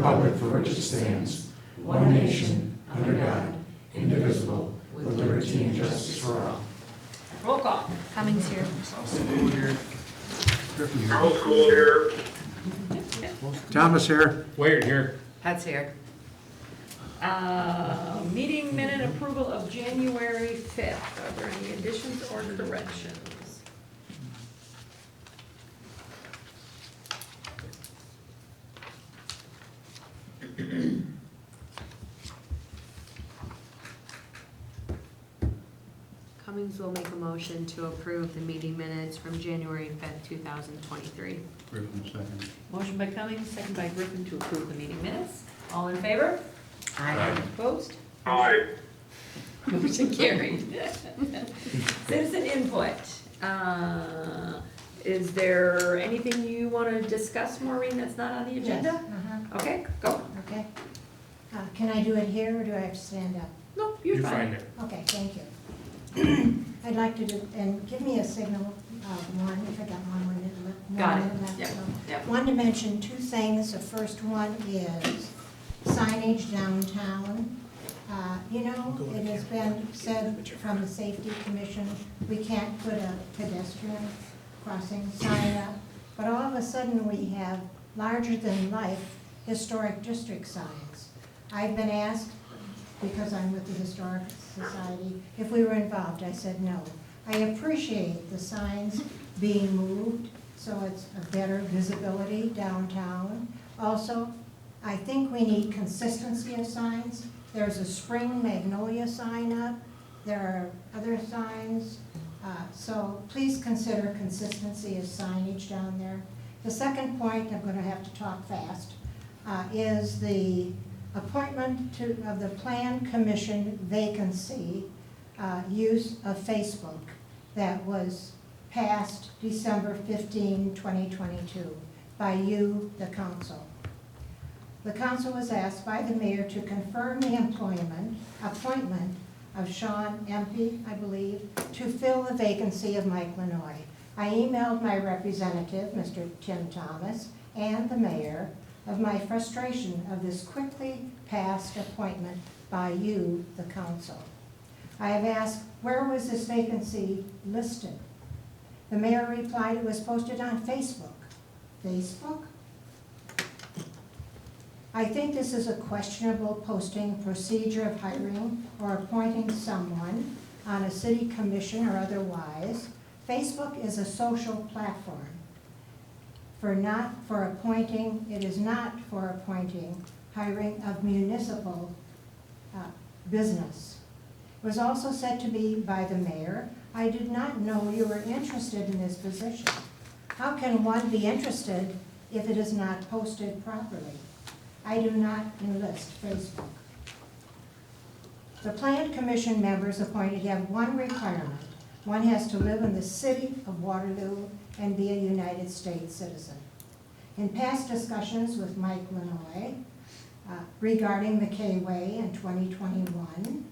republic for which it stands, one nation, under God, indivisible, with liberty and justice for all. Roll call. Cummings here. School here. Griffin here. Middle school here. Thomas here. Wade here. Pat's here. Meeting minute approval of January 5th. Are there any additions or corrections? Cummings will make a motion to approve the meeting minutes from January 5th, 2023. Griffin second. Motion by Cummings, second by Griffin to approve the meeting minutes. All in favor? Opposed? Aye. Motion carried. Citizen input. Is there anything you want to discuss, Maureen, that's not on the agenda? Uh-huh. Okay, go. Okay. Can I do it here, or do I have to stand up? No, you're fine. there. Okay, thank you. I'd like to do, and give me a signal, one, if I got one minute left. Got it. One minute left, Yep, so. yep. Want to mention two things. The first one is signage downtown. It has been said from the Safety Commission, we can't put a pedestrian crossing sign up, but all of a sudden we have larger-than-life historic district signs. I've been asked, because I'm with the Historic Society, if we were involved. I said no. I appreciate the signs being moved, so it's a better visibility downtown. Also, I think we need consistency of signs. There's a spring magnolia sign up. There are other signs. So please consider consistency of signage down there. The second point, I'm going to have to talk fast, is the appointment of the Plan Commission vacancy, use of Facebook that was passed December 15, 2022 by you, the council. The council was asked by the mayor to confirm the appointment of Sean Empey, I believe, to fill the vacancy of Mike Lanoy. I emailed my representative, Mr. Tim Thomas, and the mayor of my frustration of this quickly passed appointment by you, the council. I have asked, where was this vacancy listed? The mayor replied it was posted on Facebook. Facebook? I think this is a questionable posting procedure of hiring or appointing someone on a city commission or otherwise. Facebook is a social platform. It is not for appointing, hiring of municipal business. It was also said to be by the mayor, I did not know you were interested in this position. How can one be interested if it is not posted properly? I do not enlist Facebook. The Plan Commission members appointed have one requirement. One has to live in the city of Waterloo and be a United States citizen. In past discussions with Mike Lanoy regarding the K-Way in 2021,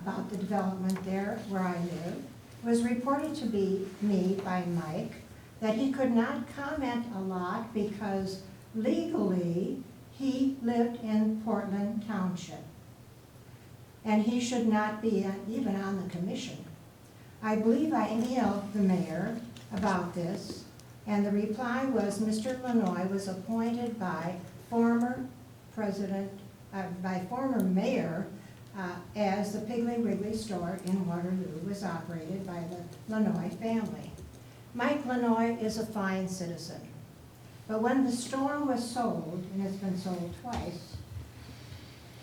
about the development there where I live, it was reported to me by Mike that he could not comment a lot because legally he lived in Portland Township and he should not be even on the commission. I believe I emailed the mayor about this, and the reply was Mr. Lanoy was appointed by former mayor as the Piggly Wiggly store in Waterloo was operated by the Lanoy family. Mike Lanoy is a fine citizen, but when the store was sold, and it's been sold twice,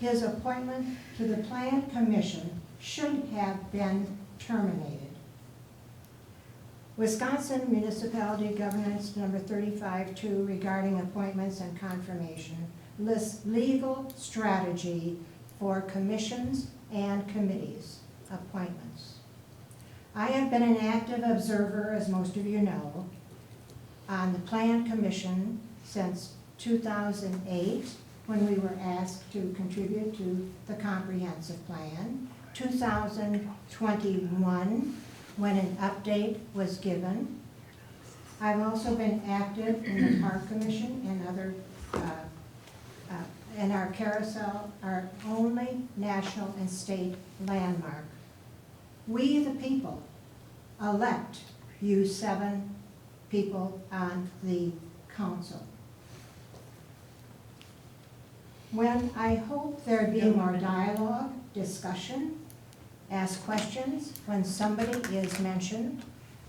his appointment to the Plan Commission should have been terminated. Wisconsin Municipality Governance number 35-2 regarding appointments and confirmation lists legal strategy for commissions and committees appointments. I have been an active observer, as most of you know, on the Plan Commission since 2008, when we were asked to contribute to the comprehensive plan, 2021, when an update was given. I've also been active in the Park Commission and other and our carousel are only national and state landmark. We, the people, elect you 7 people on the council. When I hope there'd be more dialogue, discussion, ask questions when somebody is mentioned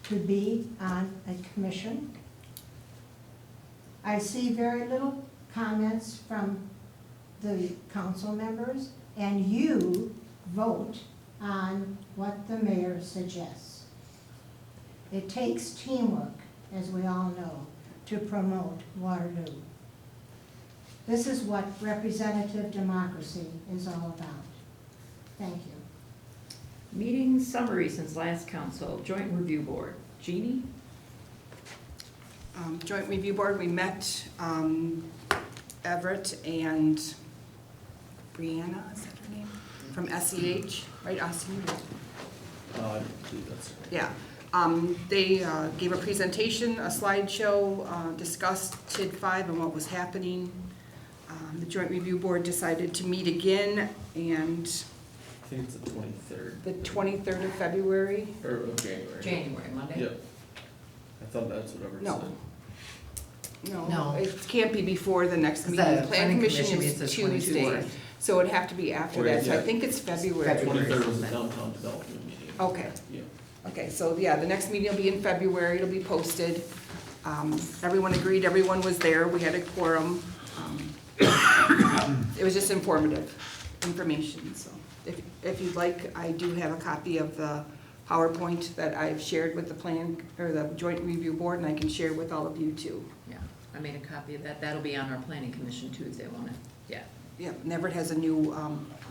to be on a commission. I see very little comments from the council members, and you vote on what the mayor suggests. It takes teamwork, as we all know, to promote Waterloo. This is what representative democracy is all about. Thank you. Meeting summary since last council, Joint Review Board. Jeannie? Joint Review Board, we met Everett and Brianna, is that her name? From SEH, right, Austin? I believe that's right. Yeah. They gave a presentation, a slideshow, discussed TID 5 and what was happening. The Joint Review Board decided to meet again, and I think it's the 23rd. the 23rd of February. Or of January. January, Monday? Yep. I thought that's what Everett No. said. No, No. it can't be before the next meeting. The The Plan planning Commission commission is meets the 22nd. Tuesday, so it'd have to be after Or, that, so I yeah. think it's February. February. 23rd was the downtown development meeting. Okay. Yeah. Okay, so yeah, the next meeting will be in February, it'll be posted. Everyone agreed, everyone was there, we had a quorum. It was just informative information, so if you'd like, I do have a copy of the PowerPoint that I've shared with the plan, or the Joint Review Board, and I can share with all of you too. Yeah, I made a copy of that. That'll be on our planning commission Tuesday, won't it? Yeah. Yeah, Neverett has a new,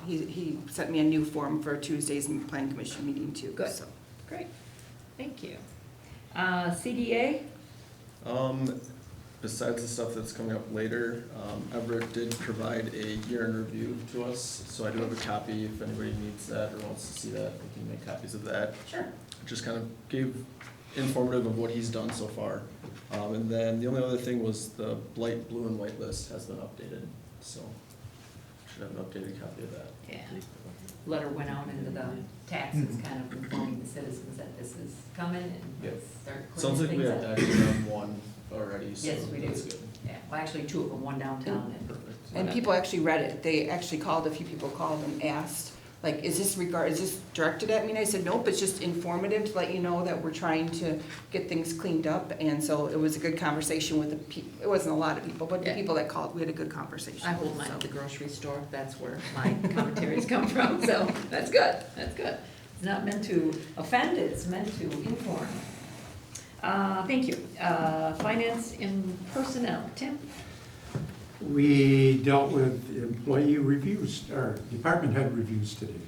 he sent me a new form for Tuesday's Plan Commission meeting too. Good. So. Great, thank you. CDA? Besides the stuff that's coming up later, Everett did provide a year in review to us, so I do have a copy if anybody needs that or wants to see that, we can make copies of that. Sure. Just kind of gave informative of what he's done so far. And then the only other thing was the blight blue and white list has been updated, so should have an updated copy of that. Yeah. Letter went out into the taxes, kind of informing the citizens that this is coming and Yep. start Sounds like cleaning we things have up. actually done one already, so Yes, we do. that's good. Yeah, well, actually, 2 of them, one downtown and. Perfect. And people actually read it. They actually called, a few people called and asked, like, is this directed at me? And I said, nope, it's just informative to let you know that we're trying to get things cleaned up. And so it was a good conversation with the people. It wasn't a lot of people, but the Yeah. people that called, we had a good conversation. I hold mine So- at the grocery store, that's where my commentaries come from, so that's good, that's good. It's not meant to offend, it's meant to inform. Thank you. Finance and personnel, Tim? We dealt with employee reviews, or department head reviews today.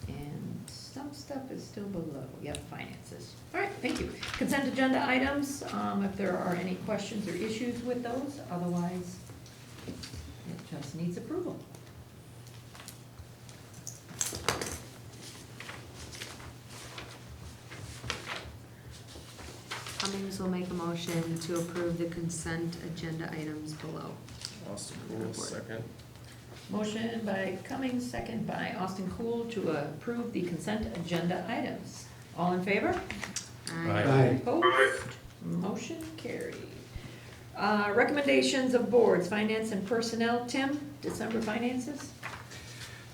And some stuff is still below, yep, finances. All right, thank you. Consent agenda items, if there are any questions or issues with those, otherwise it just needs approval. Cummings will make a motion to approve the consent agenda items below. Austin Cool, second. Motion by Cummings, second by Austin Cool to approve the consent agenda items. All in favor? Aye. Opposed? Motion carried. Recommendations of boards, finance and personnel. Tim, December finances?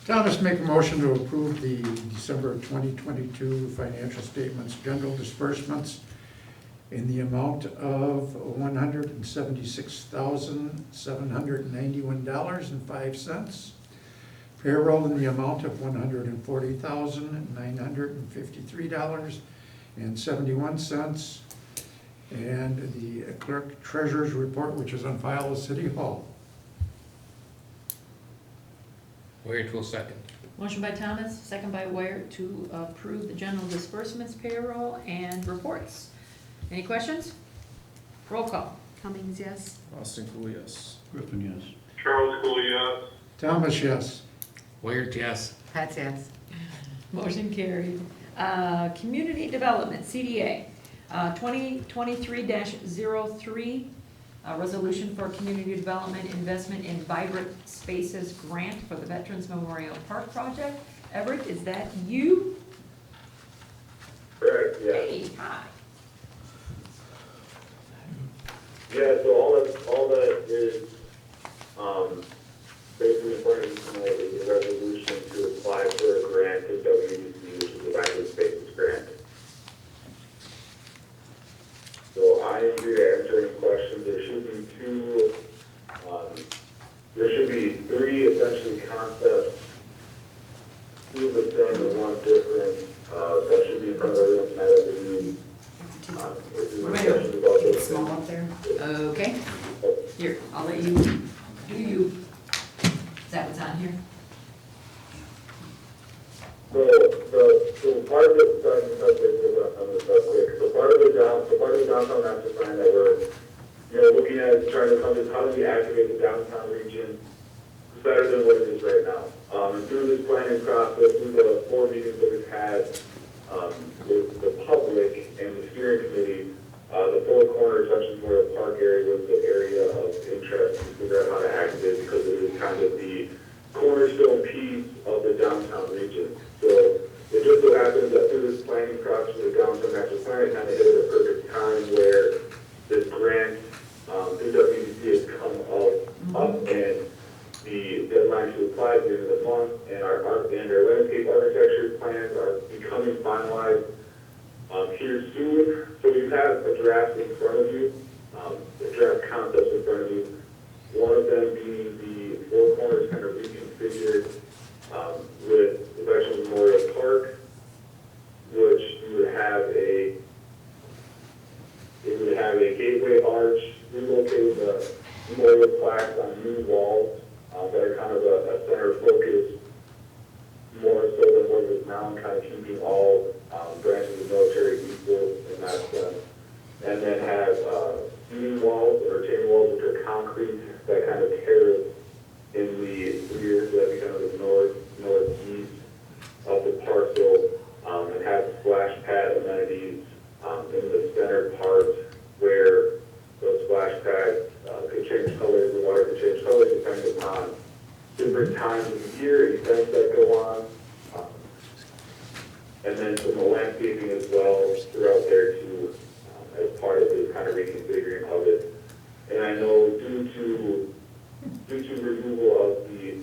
Thomas, make a motion to approve the December 2022 financial statements, general disbursements in the amount of $176,791.05. Payroll in the amount of $140,953.71. And the clerk treasurer's report, which is on file at City Hall. Wait till second. Motion by Thomas, second by Ware to approve the general disbursements, payroll, and reports. Any questions? Roll call. Cummings, yes. Austin Cool, yes. Griffin, yes. Charles Cooley, yes. Thomas, yes. Wait, yes. Pat's yes. Motion carried. Community development, CDA, 2023-03, A resolution for community development investment in vibrant spaces grant for the Veterans Memorial Park project. Everett, is that you? Correct, yeah. Hey, hi. Yeah, so all that is, basically in front of you tonight is a resolution to apply for a grant to WDC, which is the Vibrant Spaces Grant. So I am here to answer any questions. There should be three essentially concepts, two of the same and one different, that should be in front of everyone tonight, I believe. If you have questions about those Small things. up there. Okay. Here, I'll let you do you. Is that what's on here? So part of it, starting to touch base on this real quick, so part of the downtown master plan that we're, looking at, trying to come to, how do we activate the downtown region better than what it is right now? And through this planning process, through the 4 meetings that we've had, with the public and the steering committee, the Four Corners Section 4 Park area was the area of interest to figure out how to activate because it is kind of the cornerstone piece of the downtown region. So it just so happens that through this planning process with the downtown master plan, it kind of hit at a perfect time where this grant through WDC has come up and the deadline to apply at the end of the month, and our landscape architecture plans are becoming finalized here soon. So you have a draft in front of you, the draft concepts in front of you. One of them being the Four Corners kind of reconfigured with the Veterans Memorial Park, which you would have a gateway arch, relocating the memorial plaques on new walls that are kind of a center focus more so than what it is now, and kind of keeping all branches of military equal in that sense. And then have seating walls or retaining walls, which are concrete, that kind of terrace in the rear, that be kind of the northeast of the parcel, and have splash pad amenities in the center part where those splash pads could change colors, the water could change colors depending upon different times of the year, events that go on. And then some landscaping as well throughout there too, as part of this kind of reconfiguring of it. And I know due to removal of the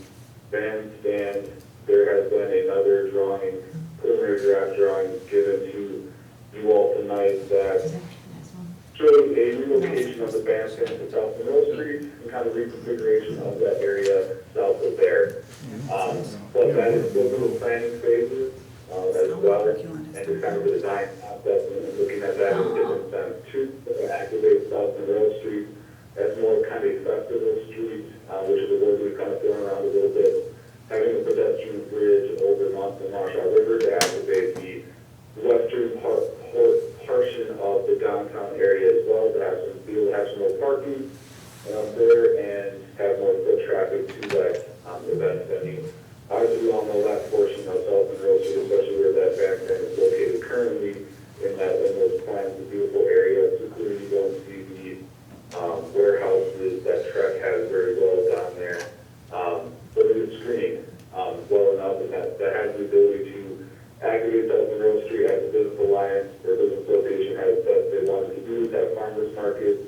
bandstand, there has been another drawing, preliminary draft drawing given to you all tonight that shows a relocation of the bandstand to South Monroe Street and kind of reconfiguration of that area south of there. But that is still little planning phases as well, and just kind of the design concept and looking at that in different sense too. Activate South Monroe Street as more kind of accessible street, which is a word we've kind of thrown around a little bit. Having a pedestrian bridge over Monson Marshall River to activate the western portion of the downtown area as well, to have some more parking there and have more foot traffic to that event venue. Obviously, we all know that portion of South Monroe Street, especially where that bandstand is located currently, in those plans, the beautiful area. So clearly you don't see the warehouses that Trek has very well down there. But it is screened well enough, and that has the ability to activate South Monroe Street as a business alliance or business association has said they wanted to do, have farmers markets,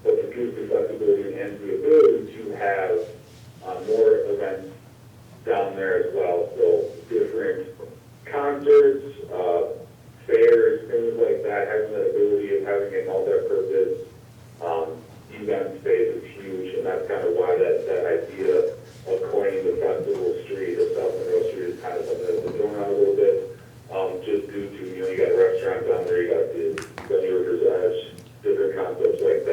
but to give the flexibility and the ability to have more events down there as well. So different concerts, fairs, things like that, having that ability of having a multi-purpose event space is huge, and that's kind of why that idea of coining the festival street of South Monroe Street is kind of something that's been thrown around a little bit, just due to, you got a restaurant down there, you got the River's Edge, different concepts like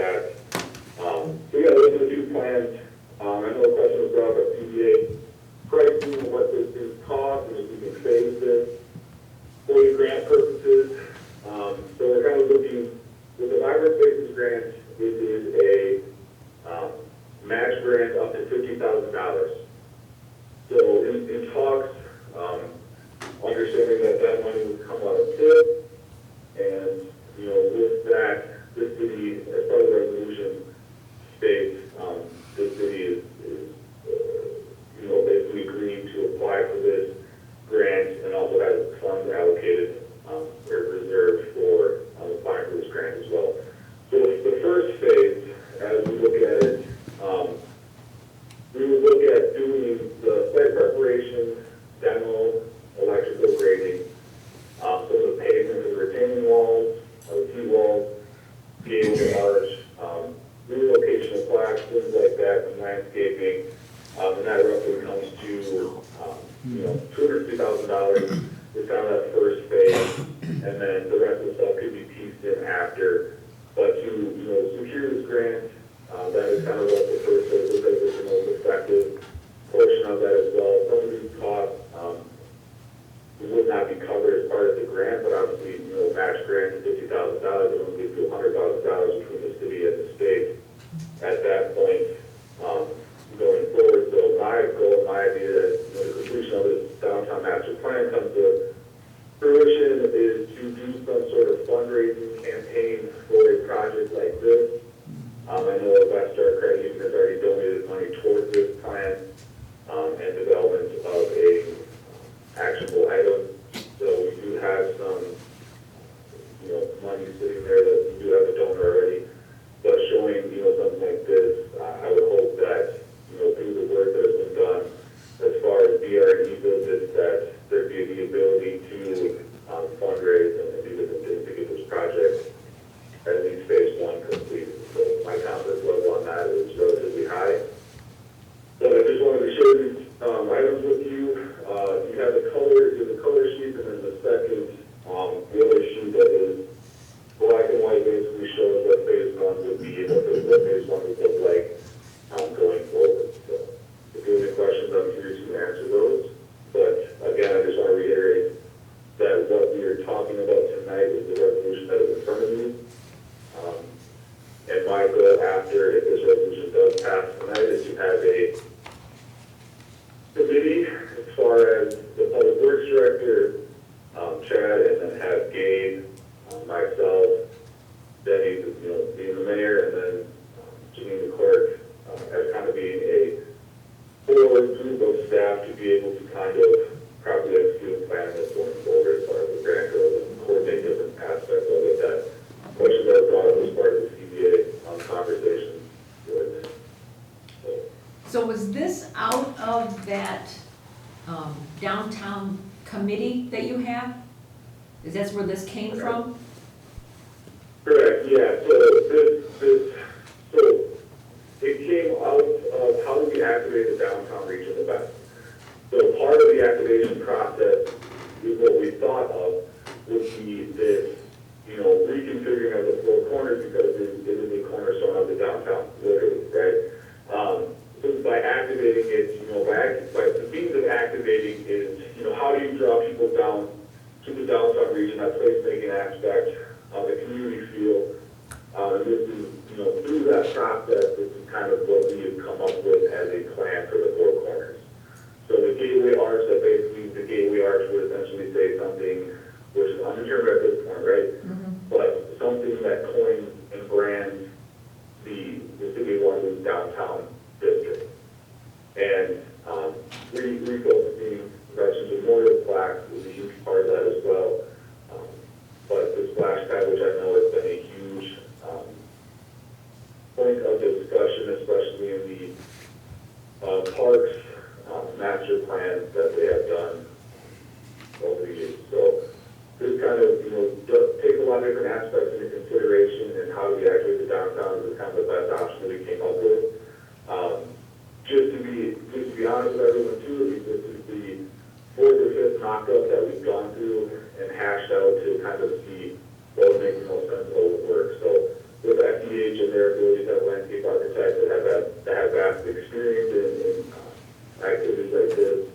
$50,000 is kind of that first phase, and then the rest of the stuff could be pieced in after. But to, secure this grant, that is kind of what the first phase is, because it's the most effective portion of that as well. Some of these costs would not be covered as part of the grant, but obviously, match grant is $50,000, it only gives you $100,000 between the city and the state at that point, going forward. So my goal, my idea that the completion of this downtown master plan comes to fruition is to do some sort of fundraising campaign for a project like this. I know Westar Credit Union has already donated money towards this plan and development of a actionable item. So we do have some, money sitting there that we do have a donor already. But showing, something like this, I would hope that, through the work that has been done as far as BRE visits, that there'd be the ability to fundraise and do different things to get this project at least phase one completed. So my confidence level on that is relatively high. So I just wanted to share these items with you. You have the color sheet, and then the second, the other sheet that is black and white basically shows what phase one would be, what phase one would look like going forward. So if you have any questions, I'm here to answer those. But again, I just want to reiterate that what we are talking about tonight is the resolution that is in front of you. And my goal after, if this resolution does pass tonight, is to have a committee as far as the public works director, Chad, and then have Gabe, myself, Denny, being the mayor, and then Janine the clerk, as kind of being a core group of staff to be able to kind of properly execute and plan this going forward as far as the grant goes and coordinate different aspects of it. That question that was brought up as part of the CBA conversation. So was this out of that downtown committee that you have? Is that where this came from? Correct, yeah, so it came out of how do we activate the downtown region the best. So part of the activation process is what we thought of would be this, reconfiguring of the four corners, because it is a cornerstone of the downtown, literally, right? So by activating it, by the means of activating is, how do you draw people down to the downtown region, that place-making aspect, the community feel, and this is, through that process, this is kind of what we have come up with as a plan for the four corners. So the gateway arch, that basically the gateway arch would essentially say something, which is undetermined at this point, right? But something that coins and brands the city of Waterloo's downtown district. And refocusing veterans memorial plaques is a huge part of that as well. But the splash pad, which I know has been a huge point of discussion, especially in the parks master plans that they have done over the years. So this kind of, takes a lot of different aspects into consideration, and how do we activate the downtown is kind of the best option that we came up with. Just to be honest with everyone too, this is the fourth or fifth mock-up that we've gone through and hashed out to kind of see what would make the most sense of what would work. So with FDH and their ability to have landscape architects that have vast experience in activities like this,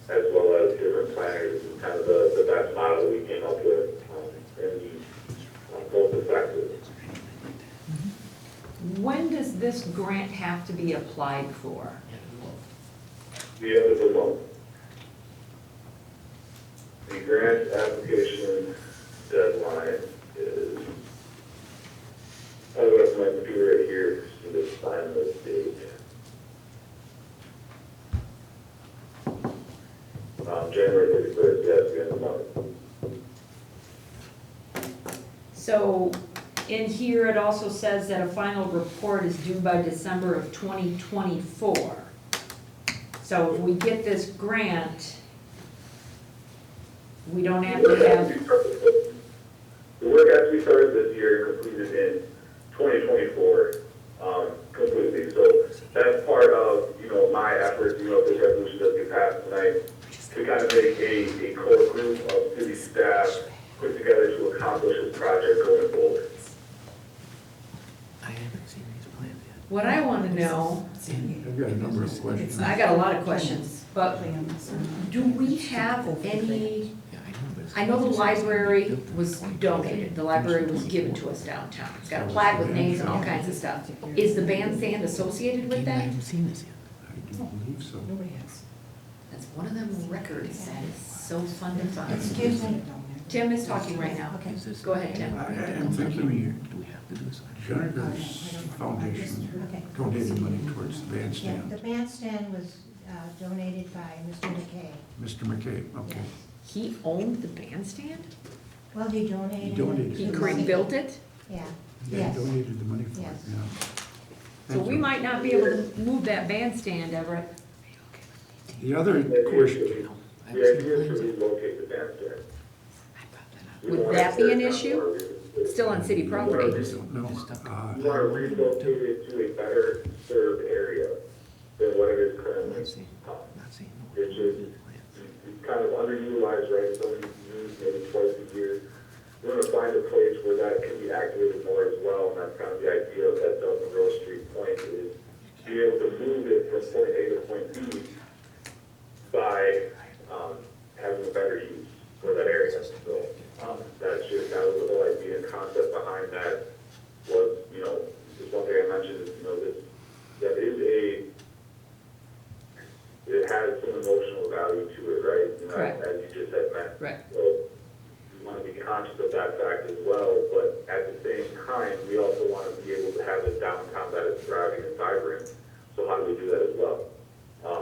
as well as different planners, is kind of the best model we came up with, and the most effective. When does this grant have to be applied for? The end of the month. The grant application deadline is, I have my computer right here, so this find the date. January 31st, yes, the end of the month. So in here, it also says that a final report is due by December of 2024. So if we get this grant, we don't have to have, The work has to be started this year and completed in 2024, completely. So that's part of, my efforts, if this resolution does get passed tonight, to kind of make a a core group of city staff put together to accomplish this project going forward. I haven't seen these plans yet. What I want to know, I've got a number of questions. I got a lot of questions, but do we have any, Yeah, I know, but it's. I know the library was donated, the library was given to us downtown. It's got a plaque with names and all kinds of stuff. Is the bandstand associated with I that? haven't seen this yet. I do believe so. That's one of them records that is so fun to find. Excuse me. Tim is talking right now. Okay. Is this- Go ahead, Tim. I am Every year, thinking do we have to do this? Juniper's Foundation Okay. donated money towards the Yeah, bandstand. the bandstand was donated by Mr. McKay. Mr. McCabe, okay. He owned the bandstand? Well, he donated. He donated. He to the city. built it? Yeah, Yeah, yes. he donated the money for it, Yes. yeah. So Thank we you. might not be able to move that bandstand, Everett. The other question, I The haven't seen idea the is plans to yet. relocate the bandstand. I brought that up. We Would wanna that be an tear down issue? more. Still on city I property? don't know. We want to relocate it to a better served area than what it is I'm currently. not seeing, Um, not seeing the It's just, plans. it's kind of underutilized, right? It's only used maybe twice a year. We want to find a place where that can be activated more as well, and that's kind of the idea of that Dublin Rose Street point is be able to move it from point A to point B by having a better use for that area. So that was the whole idea and concept behind that was, just one thing I mentioned is, that is it has some emotional value to it, right? Correct. As you just had mentioned. Right. So we want to be conscious of that fact as well, but at the same time, we also want to be able to have a downtown that is thriving and vibrant. So how do we do that as well?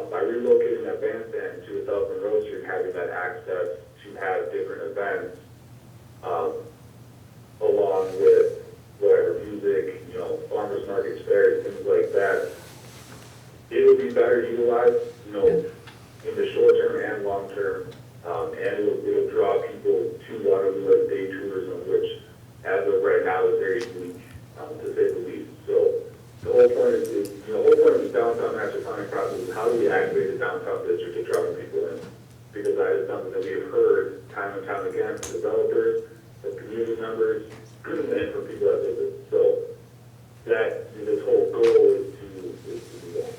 By relocating that bandstand to South Monroe Street, having that access to have different events, along with whatever music, farmers markets, fairs, things like that, it'll be better utilized, in the short term and long term, and it'll draw people to Waterloo as day tourism, which as of right now is very unique, to say the least. So the whole point is the whole point of the downtown master planning process is how do we activate the downtown district to draw people in? Because that is something that we have heard time and time again from developers, from community members, and from people that visit. So this whole goal is to do that.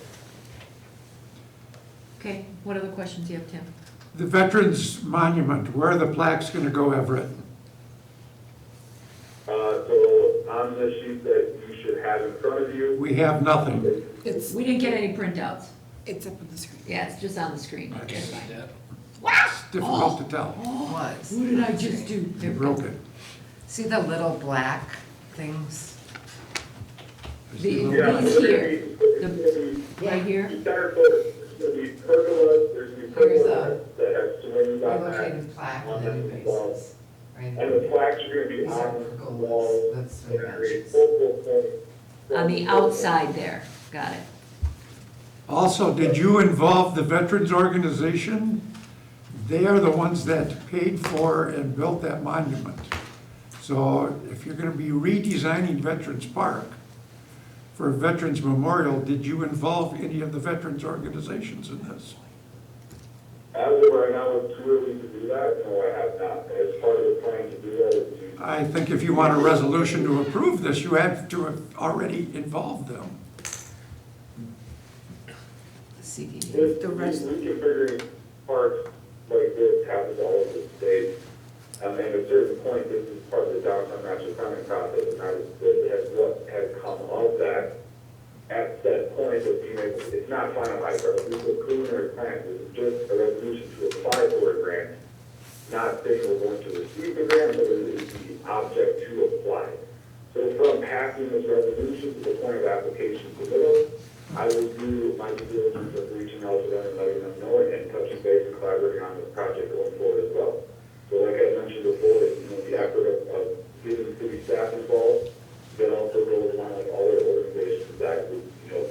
Okay, what other questions do you have, Tim? the Veterans Monument, where are the plaques gonna go, Everett? So on the sheet that you should have in front of you, We have nothing. It's, We didn't get any printouts. it's up on the screen. Yeah, it's just on the screen. Okay. That's fine. It's difficult to tell. Was. What did I just do? You broke it. See the little black things? I see a The- little- yeah, These it's gonna here, be- it's gonna be Right here? the center photo, it's gonna be pergola, there's gonna be Here's pergola that has swings on that. Relocated plaque on the basis. Right. And the plaques are gonna be These are on the pergolas. walls. That's the and create matches. focal points. On the outside there, got it. Also, did you involve the Veterans Organization? They are the ones that paid for and built that monument. So if you're gonna be redesigning Veterans Park for a Veterans Memorial, did you involve any of the veterans organizations in this? As of right now, it's too early to do that, no, I have not. As part of the plan to do that is to I think if you want a resolution to approve this, you have to have already involved them. CDD. This, reconfiguring parks like this happens all over the state. And at a certain point, this is part of the downtown master planning process, and what has come of that at that point of being able, it's not finalized, right? This is a preliminary plan, this is just a resolution to apply for a grant, not saying we're going to receive the grant, but it is the object to apply. So from passing this resolution to the point of application submittal, I will do my due diligence of reaching out to them and letting them know and touching base and collaborating on this project going forward as well. So like I mentioned before, the effort of getting city staff involved, but also goes along with all the organizations that would,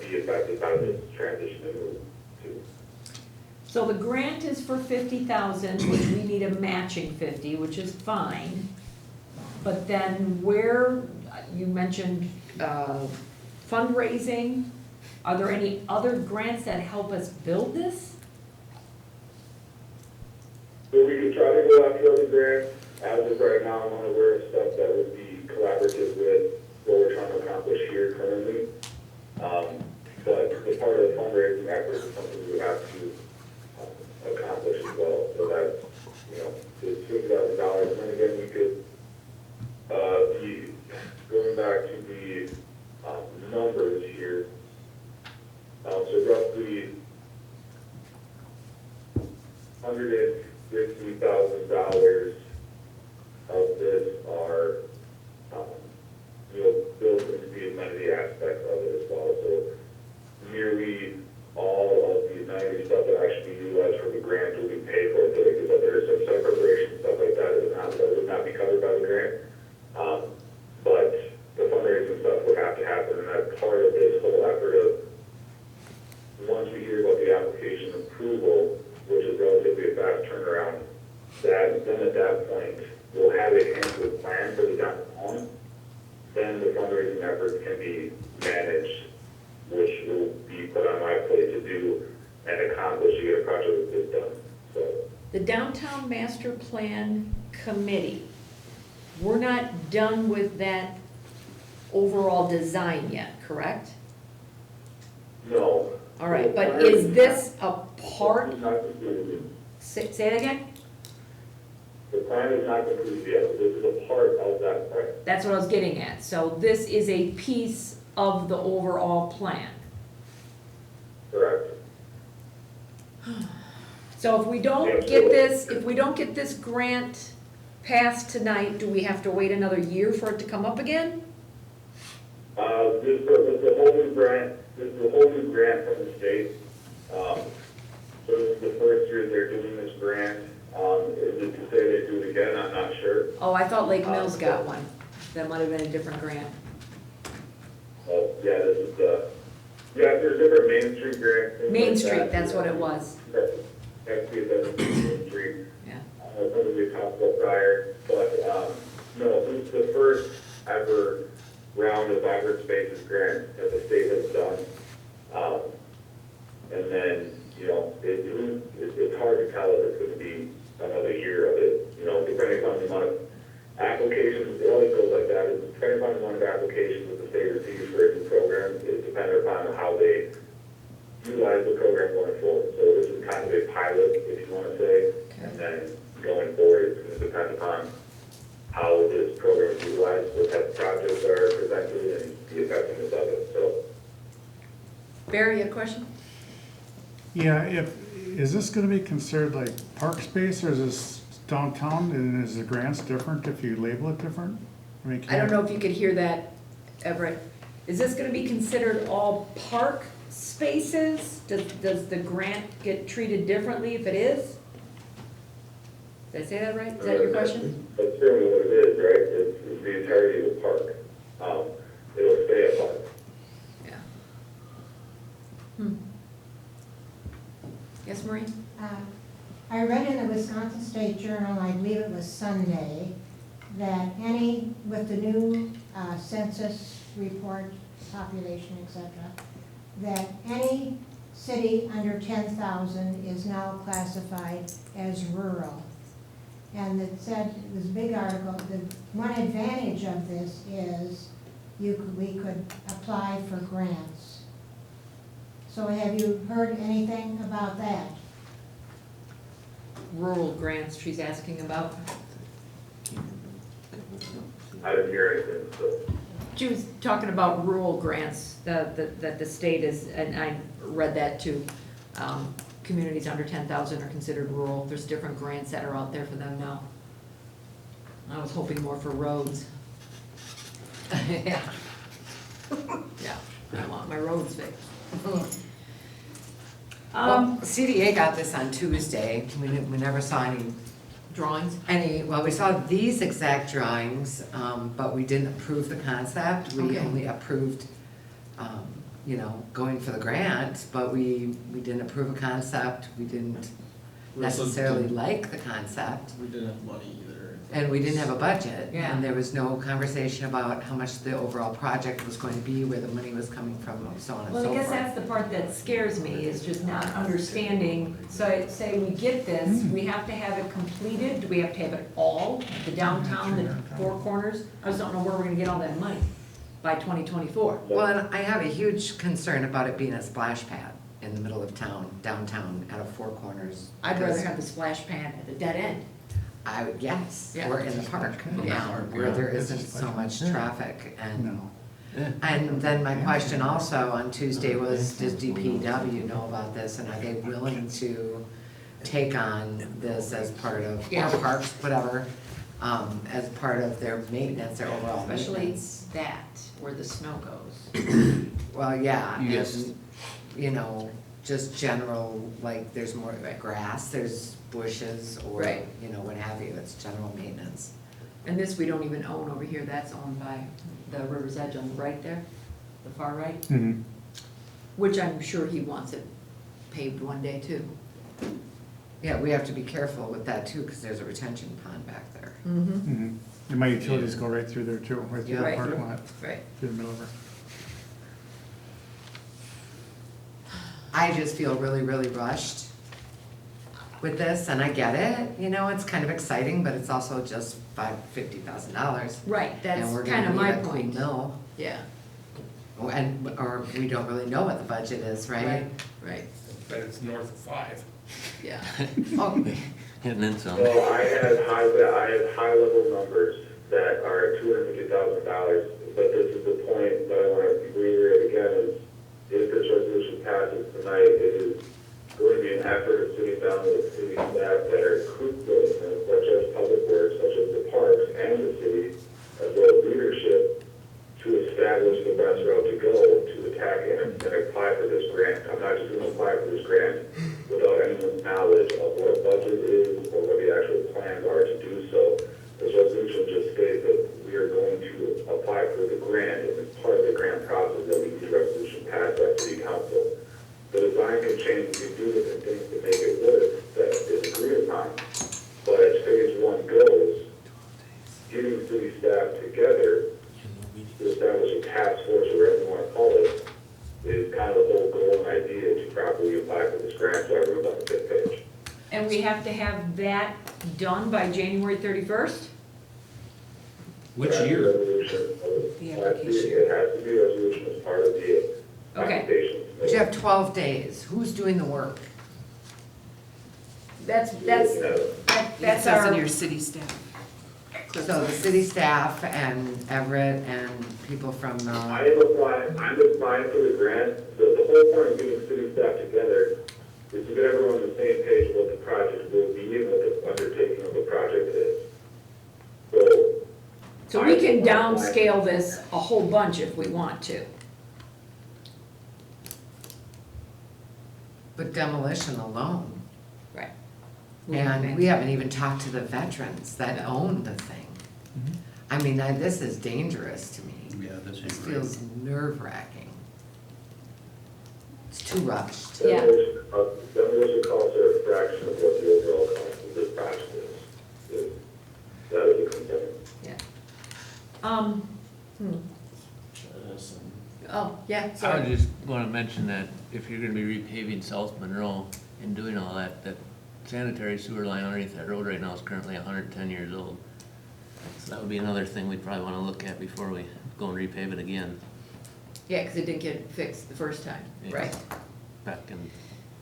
be affected by this transition and move to. So the grant is for 50,000, which we need a matching 50, which is fine. But then where, you mentioned fundraising, are there any other grants that help us build this? So we could try to go after other grants. As of right now, I'm unaware of stuff that would be collaborative with what we're trying to accomplish here currently. But the part of the fundraising effort is something we would have to accomplish as well. So that's, it's $50,000. And then again, we could be going back to the numbers here. So roughly $150,000 of this are, built into the amenity aspect of it as well. So nearly all of the amenity stuff that actually be utilized for the grant will be paid for. So like, there's some site preparation stuff like that that would not be covered by the grant. But the fundraising stuff would have to happen, and that's part of this whole effort of, once we hear about the application approval, which is relatively a fast turnaround, then at that point, we'll have a handbook plan for the downtown. Then the fundraising efforts can be managed, which will be put on my plate to do and accomplish to get a project like this done. So The Downtown Master Plan Committee, we're not done with that overall design yet, correct? no. All right, but is this a part, It's not completed. say that again? The plan is not completed yet, but this is a part of that plan. That's what I was getting at. So this is a piece of the overall plan. Correct. So if we don't get this grant passed tonight, do we have to wait another year for it to come up again? This is a whole new grant, this is a whole new grant from the state. So this is the first year they're doing this grant. Is it to say they do it again? I'm not sure. Oh, I thought Lake Mills got one. That might have been a different grant. Yeah, this is there's different Main Street grants. things Main like Street, that. that's what it was. Actually, that's Main Street. Yeah. Something we talked about prior, but, no, this is the first ever round of Vibrant Spaces grant that the state has done. And then, it's hard to tell if it's gonna be another year of it, depending on the amount of applications, it always goes like that, it's depending on the amount of applications that the state receives for a new program, it's dependent upon how they utilize the program going forward. So this is kind of a pilot, if you wanna say, and then going forward, it's gonna depend upon how this program is utilized, what type of projects are presented, and the effectiveness of it, so. Barry, you had a question? Yeah, is this gonna be considered like park space, or is this downtown, and is the grants different if you label it different? I don't know if you could hear that, Everett. Is this gonna be considered all park spaces? Does the grant get treated differently if it is? Did I say that right? Is that your question? That's certainly what it is, right? It's the entirety of the park. It'll stay a park. Yeah. Yes, Maureen? I read in the Wisconsin State Journal, I believe it was Sunday, that with the new census report, population, et cetera, that any city under 10,000 is now classified as rural. And it said, it was a big article, the one advantage of this is we could apply for grants. So have you heard anything about that? Rural grants she's asking about. I didn't hear anything, so. She was talking about rural grants that the state is, and I read that too. Communities under 10,000 are considered rural. There's different grants that are out there for them now. I was hoping more for roads. Yeah. Yeah, I want my roads fixed. Well, CDA got this on Tuesday. We never saw any Drawings? well, we saw these exact drawings, but we didn't approve the concept. We Okay. only approved, going for the grant, but we didn't approve a concept. We didn't We also necessarily didn't- like the concept. We didn't have money either. And we didn't have a budget. Yeah. And there was no conversation about how much the overall project was going to be, where the money was coming from, and so on and so Well, forth. I guess that's the part that scares me, is just not understanding. So say we get this, we have to have it completed, do we have to have it all? The downtown, the four corners? I just don't know where we're gonna get all that money by 2024. Well, and I have a huge concern about it being a splash pad in the middle of town, downtown, at a Four Corners. I'd rather because have the splash pad at the dead end. yes, Yeah. or in the park, where there isn't so much traffic and. No. And then my question also on Tuesday was, does DPW know about this, and are they willing to take on this as part of, or Yeah. parks, whatever, as part of their maintenance, their overall Especially maintenance? that, where the snow goes. Well, yeah, Yes. and, you know, just general, like, there's more grass, there's bushes, or, Right. you know, what have you, it's general maintenance. And this we don't even own over here, that's owned by the River's Edge on the right there, the far right, Mhm. which I'm sure he wants it paved one day too. Yeah, we have to be careful with that too, because there's a retention pond back there. Mm-hmm. Mhm. And my utilities go right through there too, right through the Right. parking lot, Right. through the middle of it. I just feel really, really rushed with this, and I get it, you know, it's kind of exciting, but it's also just $50,000. Right, that's And we're kind gonna of need my a cool point. mill, Yeah, or we don't really know what the budget is, right? right, But it's north of 5. yeah. Oh, And then some. Well, I have high level numbers that are $250,000, but this is the point that I want to reiterate again is, if this resolution passes tonight, it is going to be an effort of sitting down with city staff that are crucial, such as public works, such as the parks and the city, as well as leadership, to establish the best route to go to attack and apply for this grant. I'm not just going to apply for this grant without anyone's knowledge of what a budget is or what the actual plans are to do so. This resolution just states that we are going to apply for the grant, and it's part of the grant process that we need a resolution passed by city council. The design can change, we can do different things to make it work that is agreed upon. But as phase one goes, getting city staff together to establish a task force, or whatever you want to call it, is kind of the whole goal and idea to properly apply for this grant, so everyone's on the same page. And we have to have that done by January 31st? Which That's the year? resolution. The It application. has to be a resolution as part of the Okay. application. but you have 12 days, who's doing the work? That's It says our, in your city staff. So the city staff and Everett and people from, I am applying for the grant. The whole point of getting city staff together is to get everyone on the same page what the project will be and what the undertaking of the project is. so we can downscale this a whole bunch if we want to. but demolition alone. Right. And we haven't even talked to the veterans that No. own the thing. I mean, this is dangerous to me. Yeah, this This feels nerve-wracking. It's too rushed. Yeah. Demolition costs are a fraction of what the overall cost of this project is. That is a concern. Yeah. Oh, yeah, I sorry. would just want to mention that if you're going to be repaving South Monroe and doing all that, that sanitary sewer line underneath that road right now is currently 110 years old. So that would be another thing we'd probably want to look at before we go and repave it again. Yeah, because it didn't get fixed the first time, Yeah. right? Back in,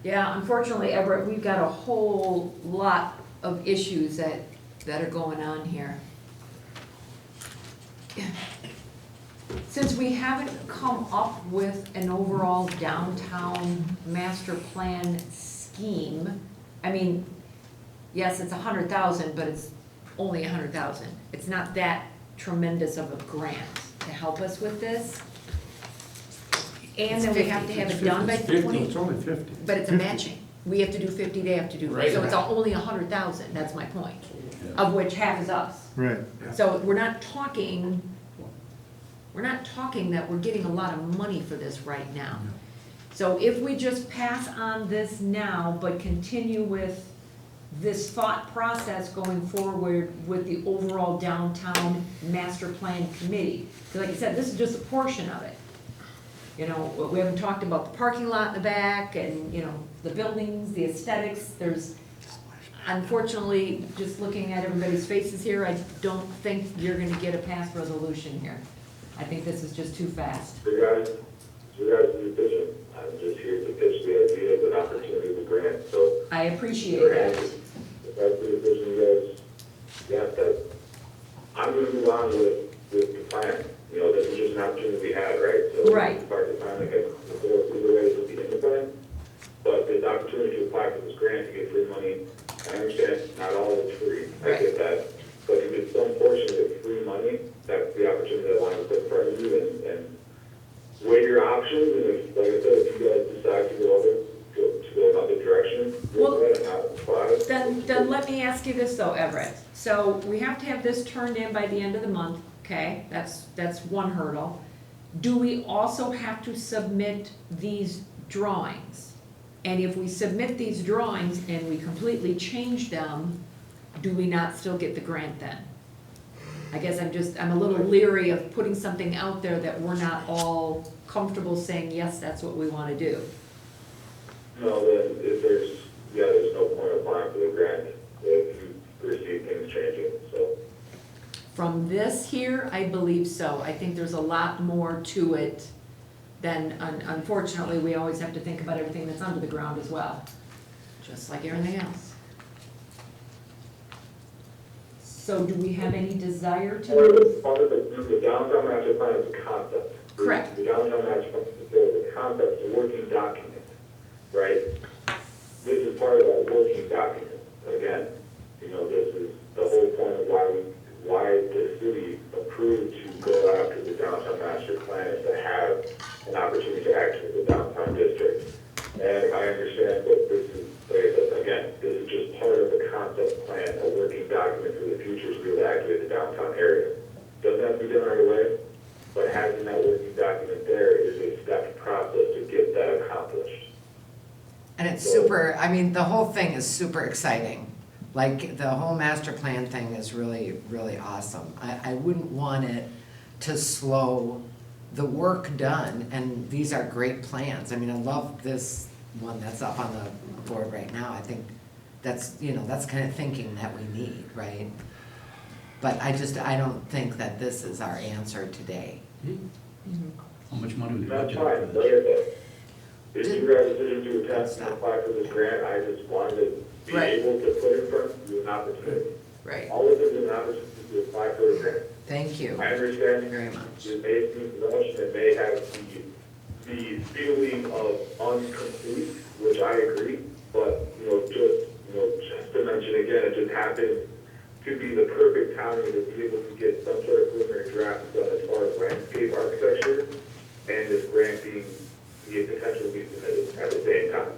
Yeah, unfortunately, Everett, we've got a whole lot of issues that are going on here. Since we haven't come up with an overall downtown master plan scheme, I mean, yes, it's 100,000, but it's only 100,000. It's not that tremendous of a grant to help us with this. And then we have to have it done by It's 50, 20. it's only 50. But it's a matching. We have to do 50, they have to do, Right. so it's only 100,000, that's my point, of which half is us. Right. So we're not talking that we're getting a lot of money for this right now. So if we just pass on this now, but continue with this thought process going forward with the overall downtown master plan committee. Because like I said, this is just a portion of it. You know, we haven't talked about the parking lot in the back and, you know, the buildings, the aesthetics. There's, unfortunately, just looking at everybody's faces here, I don't think you're gonna get a pass resolution here. I think this is just too fast. Regards to the vision, I'm just here to pitch the idea of an opportunity to grant, so. I appreciate that. If that's the vision you guys, yeah, that, I'm gonna move on with the plan. You know, this is just an opportunity we had, right? So Right. it's part of the time, like, either way, to be in the plan. But the opportunity to apply for this grant to get free money, I understand not all of it's free, I get that. But if it's some portion of it free money, that's the opportunity that I want to put in front of you and weigh your options. And if, like I said, if you guys decide to go another direction, Well, go ahead and I'll apply. Then let me ask you this though, Everett. So we have to have this turned in by the end of the month, okay? That's one hurdle. Do we also have to submit these drawings? And if we submit these drawings and we completely change them, do we not still get the grant then? I guess I'm a little leery of putting something out there that we're not all comfortable saying, yes, that's what we wanna do. No, then if there's no point applying for the grant if you perceive things changing, so. From this here, I believe so. I think there's a lot more to it than, unfortunately, we always have to think about everything that's under the ground as well, just like everything else. So do we have any desire to move? Part of the downtown master plan is a concept. Correct. The downtown master plan is a concept, it's a working document, right? This is part of that working document. Again, you know, this is the whole point of why the city approved to go after the downtown master plan is to have an opportunity to activate the downtown district. And I understand that this is, like I said, again, this is just part of the concept plan, a working document for the future to be able to activate the downtown area. Doesn't have to be done right away, but having that working document there is a step process to get that accomplished. And it's super, I mean, the whole thing is super exciting. Like, the whole master plan thing is really, really awesome. I wouldn't want it to slow the work done, and these are great plans. I mean, I love this one that's up on the board right now. I think that's, you know, that's kind of thinking that we need, right? But I don't think that this is our answer today. How much money we That's budgeted fine, for like this? I said, it's your guys' decision to attempt to apply for this grant. I just wanted to be Right. able to put in front of you an opportunity. Right. All of it is an opportunity to apply for the grant. Thank you I understand very much. it may be rushed, it may have the feeling of incomplete, which I agree, but, just to mention again, it just happened to be the perfect timing to be able to get some sort of preliminary draft done as far as landscape architecture and this grant being, the potential to be submitted at the same time.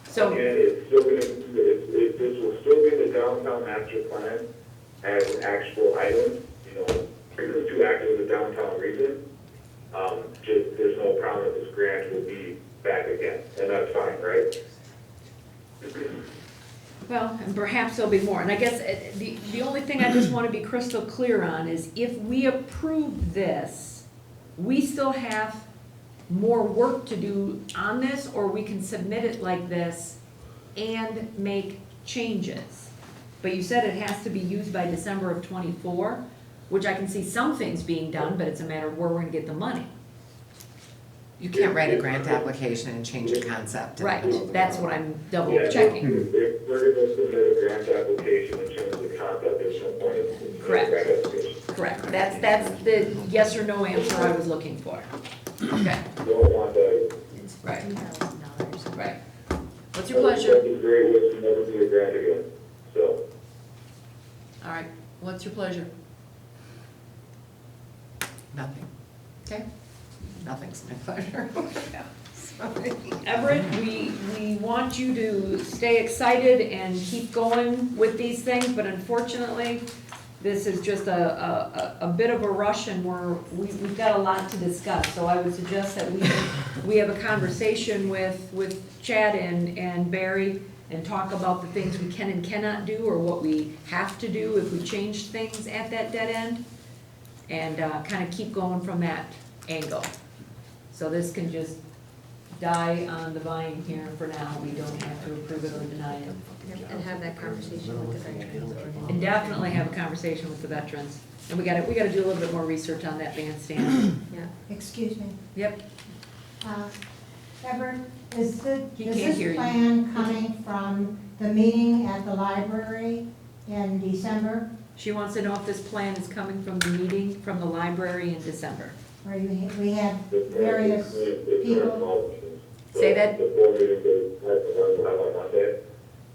So, Again, it's still gonna, this will still be the downtown master plan as an actual item, to act as a downtown region. Just, there's no problem that this grant will be back again, and that's fine, right? well, and perhaps there'll be more. And I guess the only thing I just want to be crystal clear on is if we approve this, we still have more work to do on this, or we can submit it like this and make changes. But you said it has to be used by December of '24, which I can see some things being done, but it's a matter of where we're gonna get the money. You can't write a grant application and change a concept. Right, that's what I'm double Yeah, checking. If we're gonna submit a grant application and change the concept, there's no point in submitting a Correct. grant application. Correct, that's the yes or no answer I was looking for. Okay, Don't want the. right, $2,000. right. What's your pleasure? That's great, was to never be a grant again, so. All right, what's your pleasure? Nothing. Okay. Nothing's my pleasure. Sorry. Everett, we want you to stay excited and keep going with these things, but unfortunately, this is just a bit of a rush and we've got a lot to discuss. So I would suggest that we have a conversation with Chad and Barry and talk about the things we can and cannot do, or what we have to do if we change things at that dead end, and kind of keep going from that angle. So this can just die on the vine here for now. We don't have to approve it or deny it. And have that conversation with the veterans. And definitely have a conversation with the veterans. And we gotta do a little bit more research on that bandstand. Yeah. Excuse me. Yep, Everett, is He can't hear this you. plan coming from the meeting at the library in December? she wants to know if this plan is coming from the meeting from the library in December. Where we had various people? Say that. The board meeting that we'll have on Monday,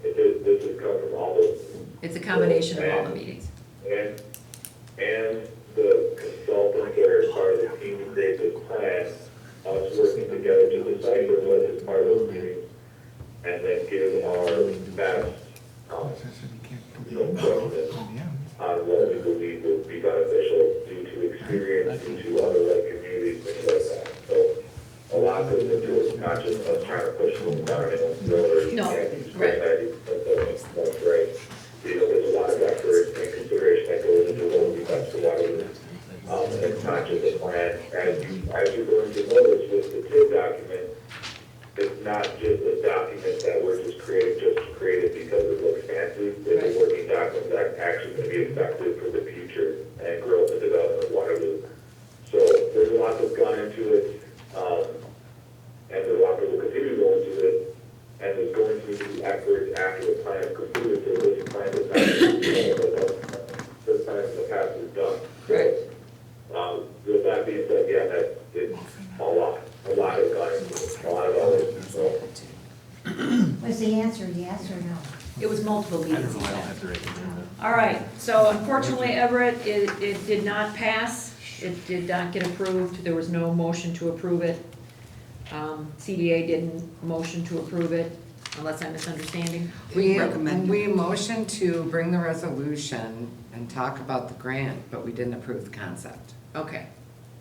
this has come from all the, It's a combination of all the meetings. and the consultants that are part of the team to create this plan, us working together to decipher what is part of those meetings, and then give our best, judgment on what we believe will be beneficial due to experience, due to other like communities, things like that. So a lot goes into it, not just us trying to push them down anyone's throat or No, these right. great ideas, that's right. You know, there's a lot of effort and consideration that goes into what would be best for Waterloo. And it's not just a plan, as you're going to notice with the TID document, it's not just a document that we're just creating just to create it because it looks fancy. It's a working document that's actually going to be effective for the future and growth and development of Waterloo. So there's a lot that's gone into it, and there's a lot that will continue to go into it. And there's going to be efforts after the plan is completed, so this plan is not, this plan in the past is done. Right. With that being said, yeah, it's a lot has gone into it, a lot of others, so. Was the answer yes or no? It was multiple I don't meetings. know, I don't have to write it down. All right, so unfortunately, Everett, it did not pass. It did not get approved. There was no motion to approve it. CDA didn't motion to approve it, unless I'm misunderstanding. We Recommend. motioned to bring the resolution and talk about the grant, but we didn't approve the concept. Okay,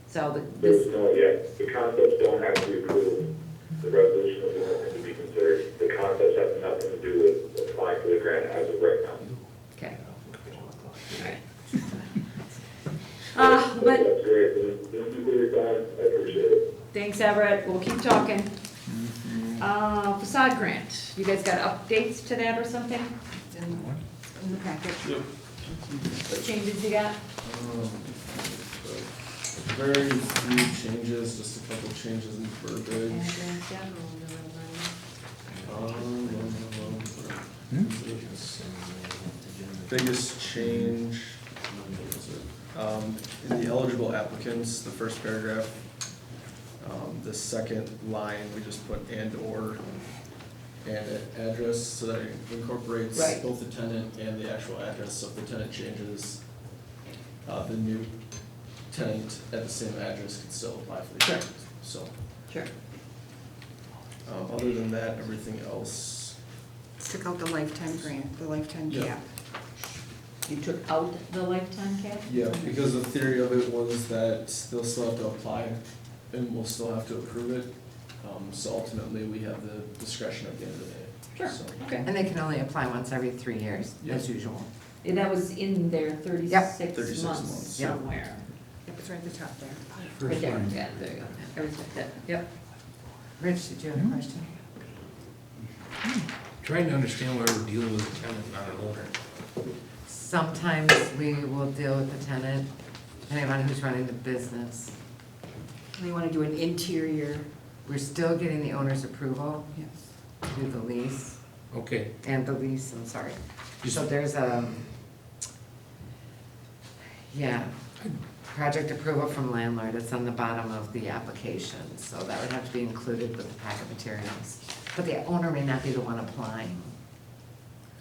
so There's no, yeah, the concepts don't have to be approved. The resolution is the only thing to be considered. The concepts have nothing to do with applying for the grant as of right now. okay. All right. But That's great. Thank you for your time. I appreciate it. thanks, Everett. We'll keep talking. Facade grant. You guys got updates to that or something? In the packet. Yep. What changes you got? Very few changes, just a couple changes in verbiage. Biggest change, what was it? In the eligible applicants, the first paragraph, the second line, we just put and/or and address, so that it incorporates Right. both the tenant and the actual address. So if the tenant changes, the new tenant at the same address can still apply for the Sure. grant. So, Sure. other than that, everything else, Took out the lifetime grant, the lifetime Yeah. cap. You took out the lifetime cap? yeah, because the theory of it was that they'll still have to apply and we'll still have to approve it. So ultimately, we have the discretion at the end of the day. Sure, So, okay. And they can only apply once every 3 years, as usual. And that was in there 36 36 months months. Yep. somewhere. Yep, it's right at the top there. Right there, yeah, there you go. Everything, that, yep. Rich, did you have a question? Trying to understand why we're dealing with a tenant, not an owner. Sometimes we will deal with the tenant, depending on who's running the business. We want to do an interior, We're still getting the owner's approval yes. to do the lease, Okay, and the lease, I'm sorry. Just- So there's project approval from landlord, it's on the bottom of the application, so that would have to be included with the packet materials. But the owner may not be the one applying.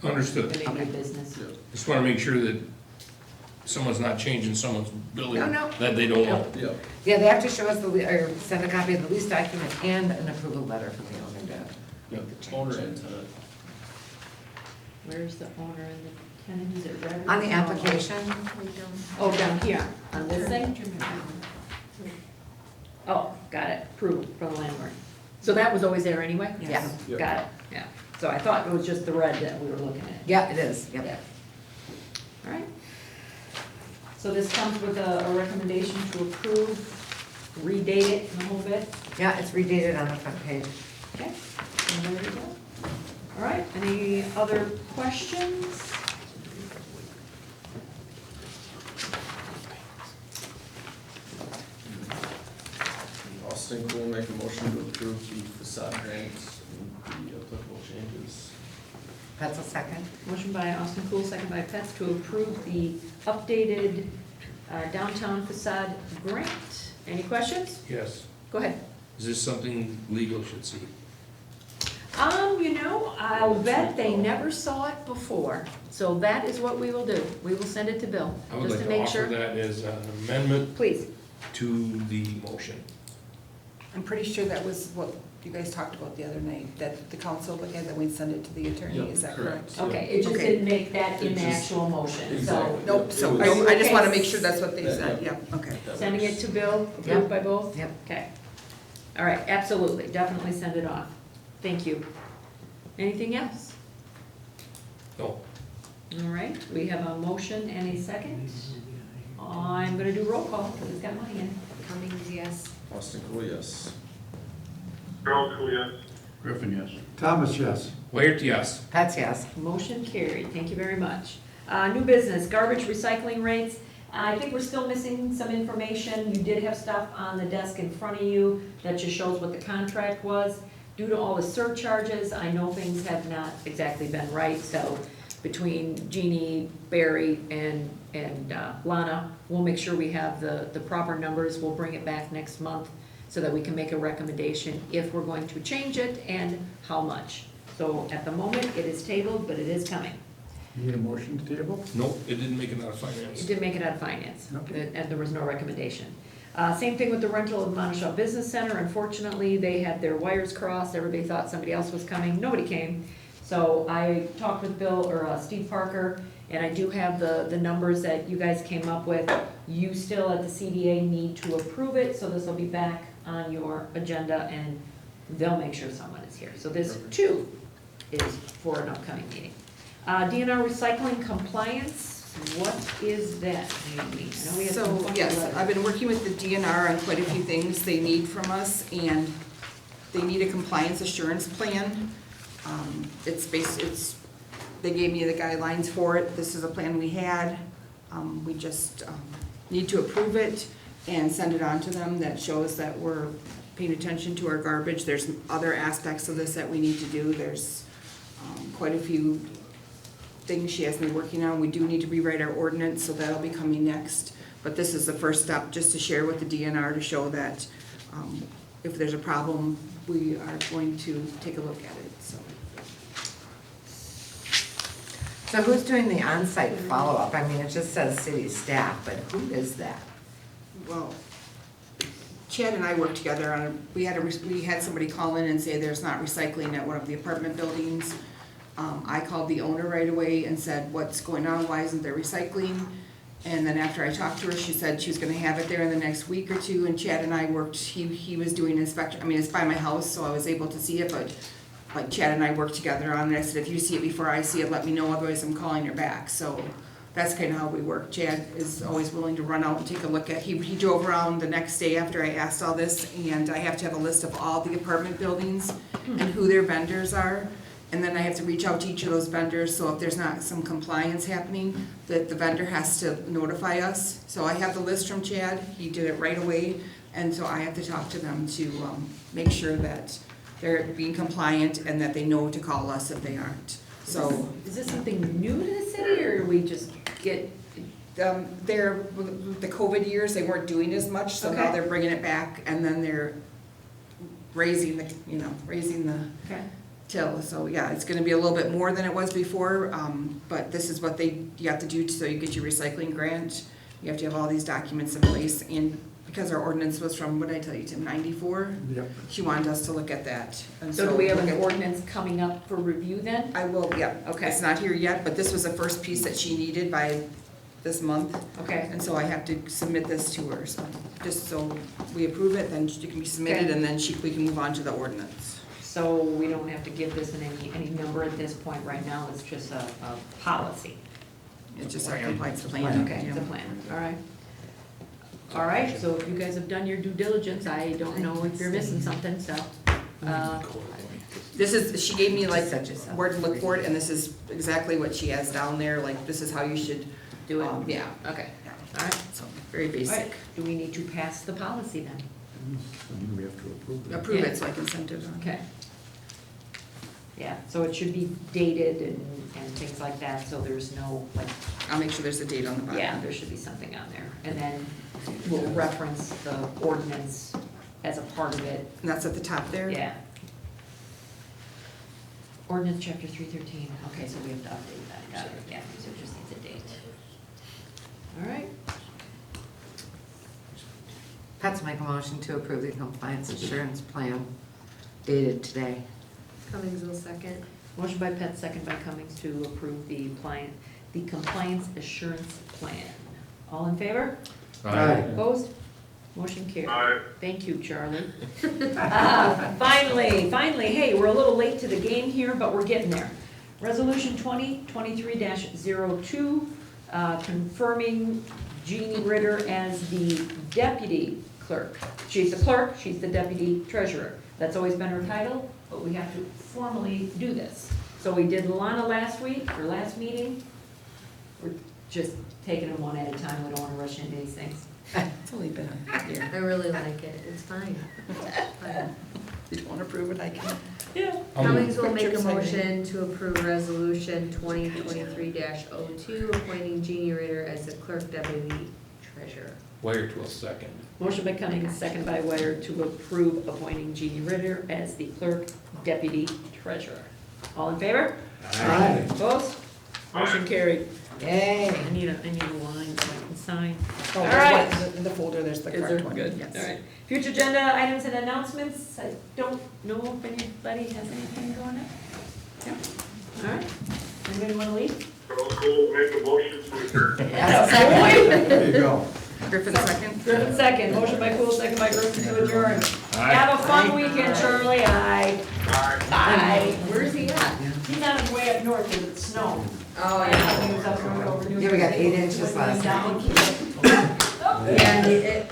understood. The name of the business. Just want to make sure that someone's not changing someone's building No, no. that they don't own. yeah, Yeah, they have to show us or send a copy of the lease document and an approval letter from the owner to yeah, make the change. owner and tenant. Where's the owner and the tenant? Is it red? On the application, Oh, down here, on this thing? Oh, got it. Approval from the landlord. So that was always there anyway? yeah. Yeah. Got it, yeah. So I thought it was just the red that we were looking at. Yeah, it is, yep. Yeah. All right. So this comes with a recommendation to approve, redate it in a whole bit. Yeah, it's redated on the front page. Okay, and there we go. All right, any other questions? Austin Cool make a motion to approve the facade grant and the applicable changes. That's a second. Motion by Austin Cool, second by Pets to approve the updated downtown facade grant. Any questions? Yes. Go ahead. Is this something legal should see? I'll bet they never saw it before, so that is what we will do. We will send it to Bill, I would just like to to make offer sure. that as an amendment Please. to the motion. I'm pretty sure that was what you guys talked about the other night, that the council looked at, that we'd send it to the attorney, Yep, is that correct. correct? Okay, it just Okay. didn't make that in It the just- actual motion, so Exactly. Nope, It so was- I just wanna Okay. make sure that's what they Yeah, said, yeah. yeah, okay. That sending it works. to Bill, Yep. approved by both? Yep. Okay. All right, absolutely, definitely send it off. Thank you. Anything else? No. All right, we have a motion and a second. I'm gonna do roll call, because it's got money in. Cummings, yes. Austin Cool, yes. Charles, yes. Griffin, yes. Thomas, yes. Wired, yes. That's yes. Motion carried, thank you very much. New business, garbage recycling rates. I think we're still missing some information. You did have stuff on the desk in front of you that just shows what the contract was. Due to all the surcharges, I know things have not exactly been right, so between Jeannie, Barry, and Lana, we'll make sure we have the proper numbers. We'll bring it back next month so that we can make a recommendation if we're going to change it and how much. So at the moment, it is tabled, but it is coming. You need a motion to table? Nope, it didn't make it out of It finance. did make it out of finance, Okay. and there was no recommendation. Same thing with the rental of Monticello Business Center. Unfortunately, they had their wires crossed. Everybody thought somebody else was coming. Nobody came. So I talked with Steve Parker, and I do have the numbers that you guys came up with. You still at the CDA need to approve it, so this will be back on your agenda, and they'll make sure someone is here. So this too is for an upcoming meeting. DNR recycling compliance, what is that, Amy? I know we have some So, funny yes, letters. I've been working with the DNR on quite a few things they need from us, and they need a compliance assurance plan. They gave me the guidelines for it, this is a plan we had. We just need to approve it and send it on to them that shows that we're paying attention to our garbage. There's other aspects of this that we need to do, there's quite a few things she has me working on. We do need to rewrite our ordinance, so that'll be coming next. But this is the first step, just to share with the DNR to show that if there's a problem, we are going to take a look at it, so. So who's doing the on-site follow-up? I mean, it just says city staff, but who is that? Well, Chad and I worked together on, we had somebody call in and say there's not recycling at one of the apartment buildings. I called the owner right away and said, what's going on, why isn't there recycling? And then after I talked to her, she said she was gonna have it there in the next week or two, and Chad and I worked, he was doing inspection, I mean, it's by my house, so I was able to see it, but like Chad and I worked together on it. I said, if you see it before I see it, let me know, otherwise I'm calling her back, so that's kinda how we work. Chad is always willing to run out and take a look at, he drove around the next day after I asked all this, and I have to have a list of all the apartment buildings and who their vendors are. And then I have to reach out to each of those vendors, so if there's not some compliance happening, that the vendor has to notify us. So I have the list from Chad, he did it right away, and so I have to talk to them to make sure that they're being compliant and that they know to call us if they aren't. So, Is this something new to the city, or we just get, the COVID years, they weren't doing as much, so now Okay. they're bringing it back, and then they're raising the okay, till, so yeah, it's gonna be a little bit more than it was before, but this is what you have to do so you get your recycling grant. You have to have all these documents in place, and because our ordinance was from, what did I tell you, Tim, 94? Yep. She wanted us to look at that. And so do we have look an at- ordinance coming up for review then? I will, yeah. Okay. It's not here yet, but this was the first piece that she needed by this month, Okay, and so I have to submit this to her, so just so we approve it, then it can be submitted, Okay. and then we can move on to the ordinance. so we don't have to give this any number at this point right now, it's just a policy. It's just our compliance plan. Okay, it's a plan, all right. All right, so if you guys have done your due diligence, I don't know if you're missing something, so, This is, she gave me like Such as- where to look for it, and this is exactly what she has down there, like, this is how you should do it. Yeah, Okay, all right. so, very All right, basic. do we need to pass the policy then? We have to approve it. Approve it so I can send it on. Okay. Yeah, so it should be dated and things like that, so there's no, like, I'll make sure there's a date on the bottom. yeah, there should be something on there. And then we'll reference the ordinance as a part of it, And that's at the top there? yeah. Ordinance chapter 313, okay, so we have to update that, got it, yeah, so it just needs a date. All right, Pat's make a motion to approve the compliance assurance plan dated today. Cummings will second. motion by Pet, second by Cummings to approve the compliance assurance plan. All in favor? Opposed? Motion carried. Thank you, Charlie. Finally, hey, we're a little late to the game here, but we're getting there. Resolution 2023-02, confirming Jeannie Ritter as the deputy clerk. She's the clerk, she's the deputy treasurer. That's always been her title, but we have to formally do this. So we did Lana last week, or last meeting. We're just taking them one at a time, we don't want to rush into these things. It's only been a year. I really like it, it's fine. Fine. You don't want to approve it, I can. Yeah. Cummings will Quick make a trip signing. motion to approve resolution 2023-02, appointing Jeannie Ritter as the clerk deputy treasurer. Wire to a second. Motion by Cummings, second by Ware to approve appointing Jeannie Ritter as the clerk deputy treasurer. All in favor? Aye. Opposed? Motion carried. Yay. I need a line so I can sign. Oh, All there's right. one- in the folder, there's the Is there? correct one. Good, Yes. all right. Future agenda items and announcements, I don't know if anybody has anything going on. Yeah. All right. Anybody want to leave? Cool, make a motion to adjourn. There you go. Griffin second? Griffin second, motion by Cool, second by Griffin to adjourn. Have a fun weekend, Shirley, aye. Bye. Where's he at? He's on his way up north because it's snowing. Oh, He was up north over New Yeah, we got 8 Jersey. inches last Down. Yeah, it,